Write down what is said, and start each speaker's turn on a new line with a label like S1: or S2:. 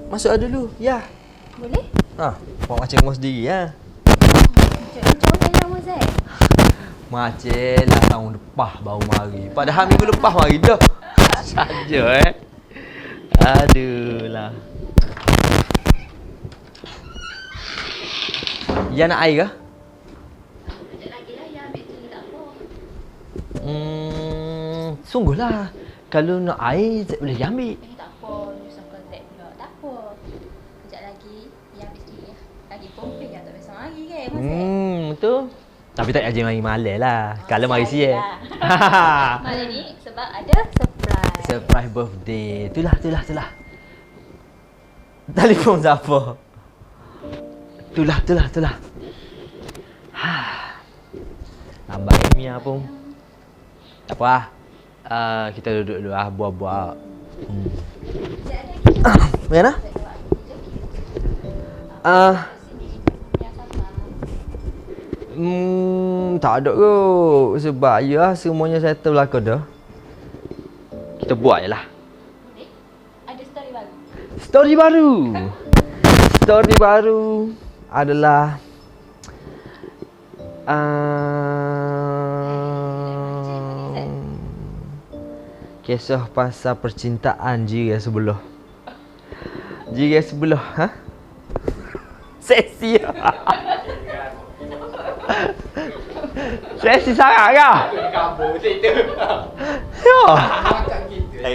S1: masuk dulu. Ya.
S2: Boleh?
S1: Buat macam rumah sendiri ya.
S2: Macam mana lama Zai?
S1: Macam lah tahun lepas baru mari. Padahal minggu lepas mari dah. Saja Aduh lah. Ya nak air ke?
S2: Sekejap lagi lah, ya ambil tu tak apa.
S1: Sungguhlah. Kalau nak air, Zack boleh ambil.
S2: Tak apa, nyusahkan Zai pula. Tak apa. Sekejap lagi, ya ambil sendiri lah. Lagipun pun yang tak biasa mari kan,
S1: Betul. Tapi tak ajar mari malam lah. Kalau mari siap.
S2: Malam ni sebab ada surprise.
S1: Surprise birthday. Itulah. Telefon siapa? Itulah. Lambat Mia pun. Tak apa lah. Kita duduk dulu lah. Buat-buat. Mana? Tak ada kot. Sebab ya semuanya settle belakang dah. Kita buat je lah.
S2: Ada story baru.
S1: Story baru adalah kisah pasal percintaan jiran sebelah. Seksi. Seksi sangat kah?
S3: Kabur cerita.
S1: Ya.
S3: Makan kita.